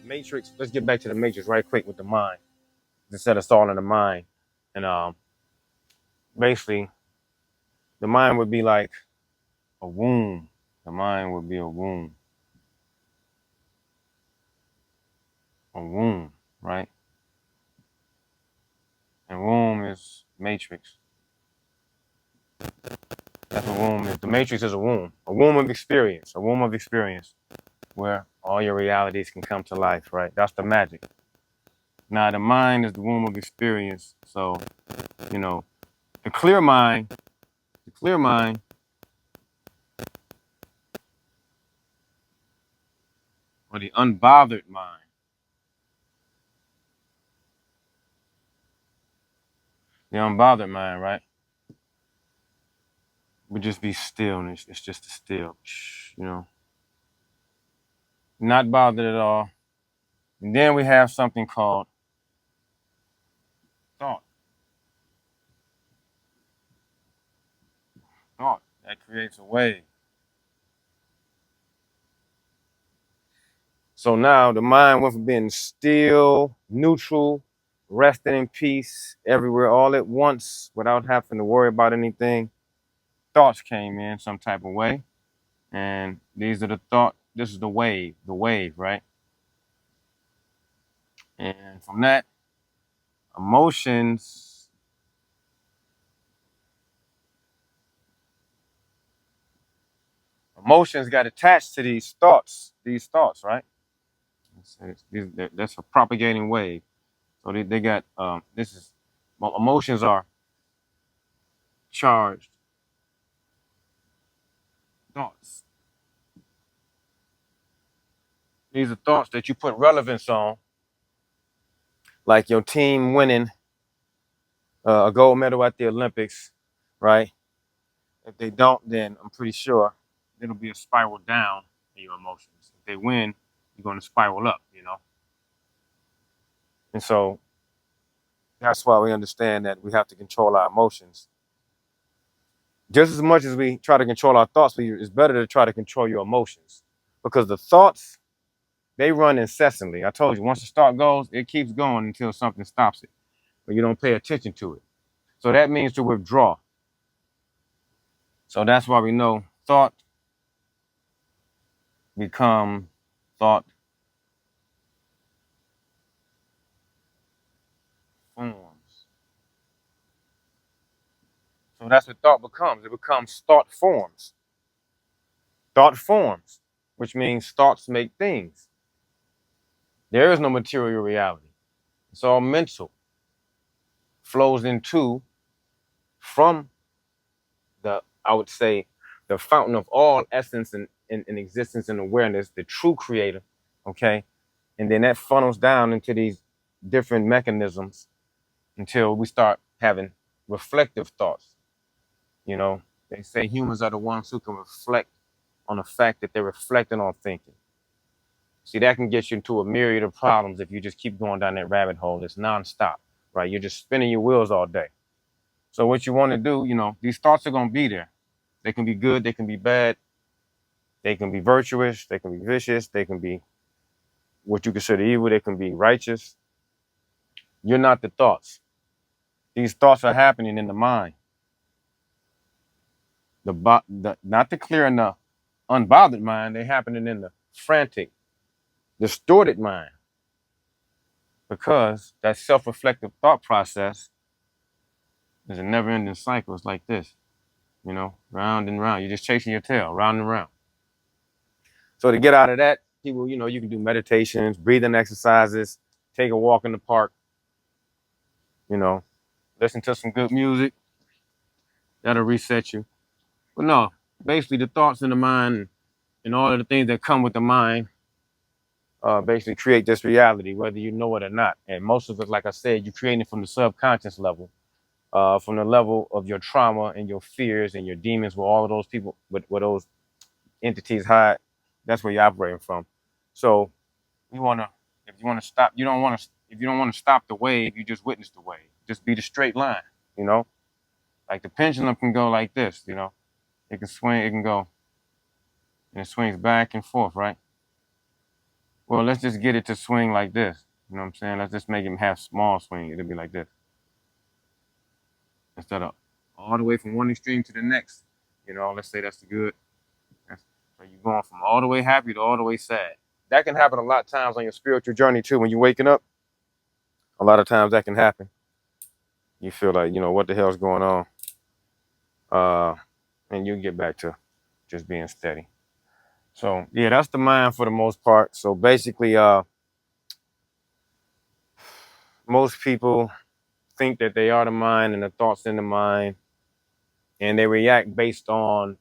Matrix. Let's get back to the Matrix right quick with the mind. To set us all in the mind, and basically, the mind would be like a womb. The mind would be a womb, right? And womb is matrix. That's what womb is. The matrix is a womb of experience, where all your realities can come to life, right? That's the magic. Now, the mind is the womb of experience. So, you know, the clear mind, or the unbothered mind. The unbothered mind, right? Would just be stillness. It's just a still, not bothered at all. And then we have something called thought. Thought that creates a wave. So now the mind went from being still, neutral, resting in peace everywhere all at once without having to worry about anything. Thoughts came in some type of way. And these are the thought. This is the wave, right? And from that, emotions, emotions got attached to these thoughts, right? That's a propagating wave. So they got, emotions are charged thoughts. These are thoughts that you put relevance on, like your team winning a gold medal at the Olympics, right? If they don't, then I'm pretty sure it'll be a spiral down in your emotions. If they win, you're going to spiral up. And so that's why we understand that we have to control our emotions. Just as much as we try to control our thoughts, it's better to try to control your emotions, because the thoughts, they run incessantly. I told you, once the thought goes, it keeps going until something stops it, but you don't pay attention to it. So that means to withdraw. So that's why we know thought become thought forms. So that's what thought becomes. It becomes thought forms. Thought forms, which means thoughts make things. There is no material reality. It's all mental. Flows into, from I would say, the fountain of all essence and existence and awareness, the true creator, okay? And then that funnels down into these different mechanisms until we start having reflective thoughts. They say humans are the ones who can reflect on the fact that they're reflecting on thinking. See, that can get you into a myriad of problems if you just keep going down that rabbit hole. It's nonstop, right? You're just spinning your wheels all day. So what you want to do, these thoughts are going to be there. They can be good, they can be bad, they can be virtuous, they can be vicious, they can be what you consider evil, they can be righteous. You're not the thoughts. These thoughts are happening in the mind. Not the clear and the unbothered mind, they're happening in the frantic, distorted mind. Because that self-reflective thought process is a never-ending cycle. It's like this, round and round. You're just chasing your tail, round and round. So to get out of that, people, you can do meditations, breathing exercises, take a walk in the park, listen to some good music. That'll reset you. But no, basically the thoughts in the mind and all of the things that come with the mind basically create this reality, whether you know it or not. And most of it, like I said, you're creating it from the subconscious level, from the level of your trauma and your fears and your demons, where all of those people, where those entities hide. That's where you're operating from. So if you want to stop, if you don't want to stop the wave, you just witness the wave. Just be the straight line, like the pendulum can go like this, it can swing, it can go, and it swings back and forth, right? Well, let's just get it to swing like this. You know what I'm saying? Let's just make him have small swing. It'll be like this. Instead of all the way from one extreme to the next. You know, let's say that's good. So you're going from all the way happy to all the way sad. That can happen a lot of times on your spiritual journey too. When you're waking up, a lot of times that can happen. You feel like, you know, what the hell's going on? And you get back to just being steady. So yeah, that's the mind for the most part. So basically, most people think that they are the mind and the thoughts in the mind, and they react based on,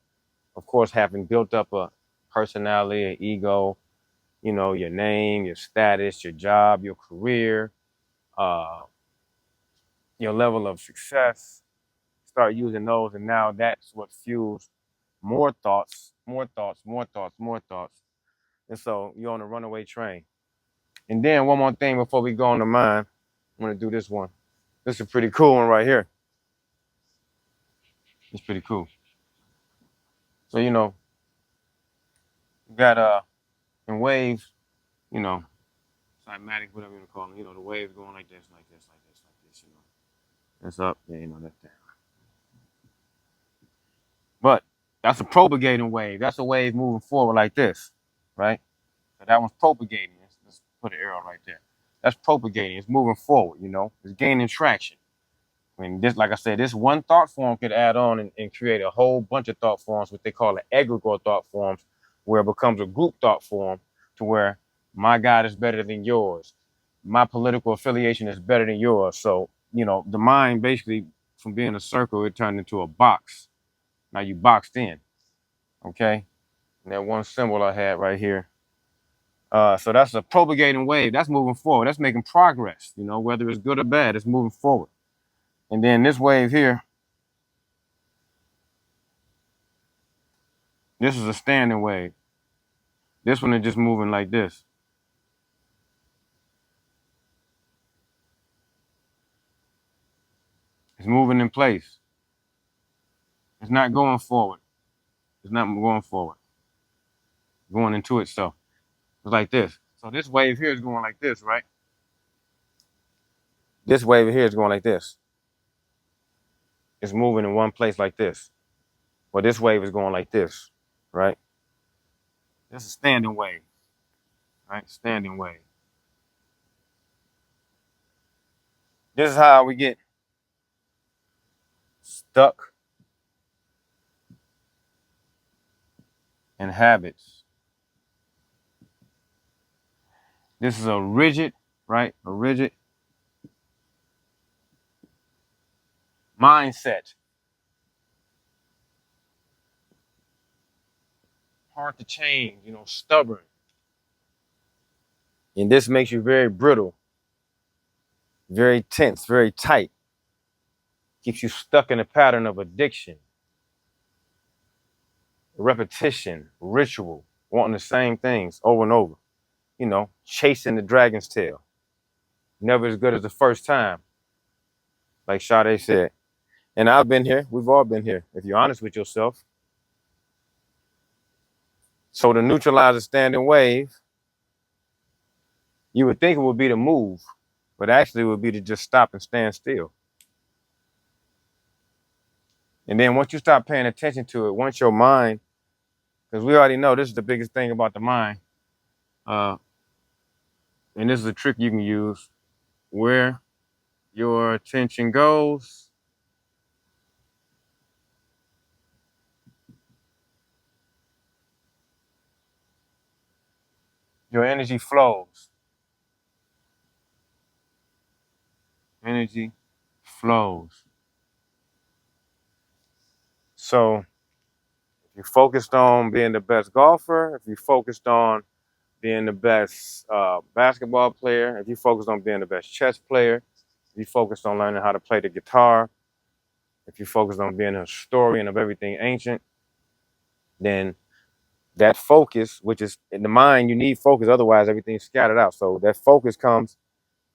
of course, having built up a personality, an ego, you know, your name, your status, your job, your career, uh, your level of success. Start using those, and now that's what fuels more thoughts, more thoughts, more thoughts, more thoughts. And so you're on a runaway train. And then one more thing before we go on to mine, I'm gonna do this one. This is a pretty cool one right here. It's pretty cool. So you know, you got in waves, you know, cymatic, whatever you want to call them. You know, the waves going like this, like this, like this, like this. You know, that's up. Yeah, you know that's down. But that's a propagating wave. That's a wave moving forward like this, right? So that one's propagating. Let's put an arrow right there. That's propagating. It's moving forward. You know, it's gaining traction. I mean, this, like I said, this one thought form could add on and create a whole bunch of thought forms, what they call an egregore thought forms, where it becomes a group thought form to where my God is better than yours. My political affiliation is better than yours. So, you know, the mind basically from being a circle, it turned into a box. Now you boxed in, okay? And that one symbol I had right here. So that's a propagating wave. That's moving forward. That's making progress, you know, whether it's good or bad, it's moving forward. And then this wave here, this is a standing wave. This one is just moving like this. It's moving in place. It's not going forward. It's not going forward. Going into itself. It's like this. So this wave here is going like this, right? This wave here is going like this. It's moving in one place like this. Well, this wave is going like this, right? This is a standing wave, right? Standing wave. This is how we get stuck in habits. This is a rigid, right? A rigid mindset. Hard to change, you know, stubborn. And this makes you very brittle, very tense, very tight. Keeps you stuck in a pattern of addiction, repetition, ritual, wanting the same things over and over. You know, chasing the dragon's tail. Never as good as the first time, like Sade said. And I've been here. We've all been here, if you're honest with yourself. So to neutralize a standing wave, you would think it would be to move, but actually it would be to just stop and stand still. And then once you stop paying attention to it, once your mind, because we already know this is the biggest thing about the mind, and this is a trick you can use, where your attention goes, your energy flows. Energy flows. So if you're focused on being the best golfer, if you're focused on being the best basketball player, if you're focused on being the best chess player, if you're focused on learning how to play the guitar, if you're focused on being a historian of everything ancient, then that focus, which is in the mind, you need focus, otherwise everything's scattered out. So that focus comes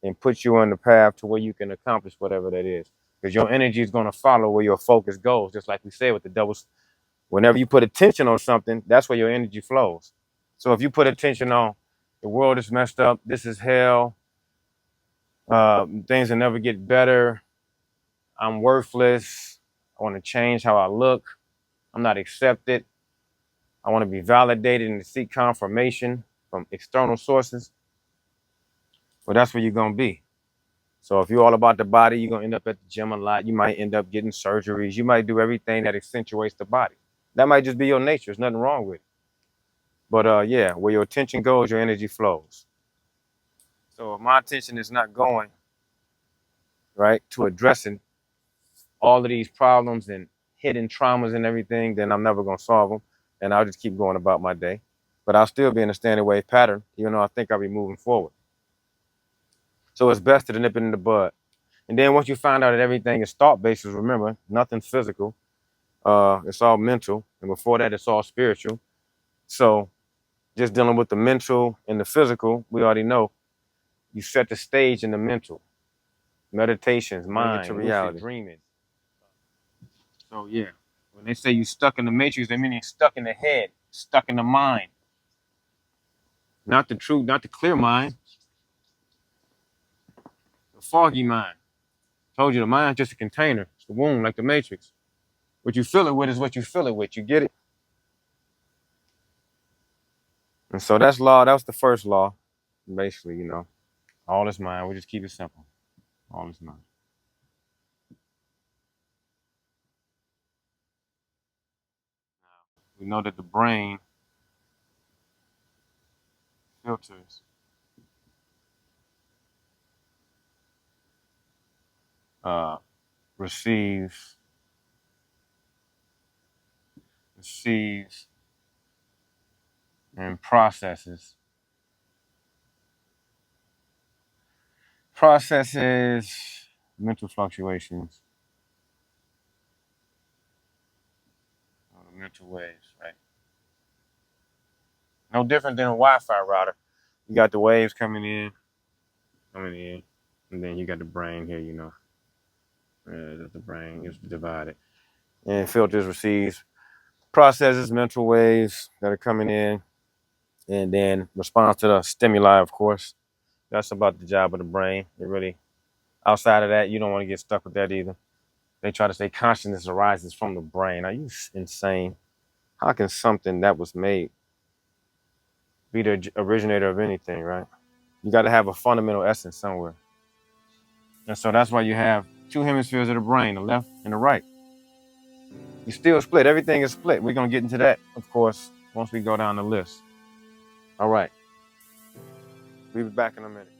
and puts you on the path to where you can accomplish whatever that is. Because your energy is going to follow where your focus goes, just like we said with the doubles. Whenever you put attention on something, that's where your energy flows. So if you put attention on The world is messed up. This is hell. Things will never get better. I'm worthless. I want to change how I look. I'm not accepted. I want to be validated and to seek confirmation from external sources. Well, that's where you're going to be. So if you're all about the body, you're going to end up at the gym a lot. You might end up getting surgeries. You might do everything that accentuates the body. That might just be your nature. There's nothing wrong with it. But yeah, where your attention goes, your energy flows. So if my attention is not going, right, to addressing all of these problems and hidden traumas and everything, then I'm never going to solve them. And I'll just keep going about my day. But I'll still be in a standing wave pattern, even though I think I'll be moving forward. So it's best to nip it in the bud. And then once you find out that everything is thought-based, remember, nothing's physical. It's all mental. And before that, it's all spiritual. So just dealing with the mental and the physical, we already know you set the stage in the mental. Meditations, mind, to reality, dreaming. So yeah, when they say you stuck in the matrix, they mean you're stuck in the head, stuck in the mind. Not the true, not the clear mind. The foggy mind. Told you the mind's just a container. It's the womb, like the matrix. What you fill it with is what you fill it with. You get it? And so that's law. That was the first law. Basically, you know, all is mind. We just keep it simple. All is mind. We know that the brain filters receives and processes mental fluctuations, mental waves, right? No different than a Wi-Fi router. You got the waves coming in, and then you got the brain here, you know. The brain is divided. And filters, receives, processes mental waves that are coming in, and then responds to the stimuli, of course. That's about the job of the brain. It really, outside of that, you don't want to get stuck with that either. They try to say consciousness arises from the brain. Are you insane? How can something that was made be the originator of anything, right? You got to have a fundamental essence somewhere. And so that's why you have two hemispheres of the brain, the left and the right. You still split. Everything is split. We're going to get into that, of course, once we go down the list. All right. We'll be back in a minute.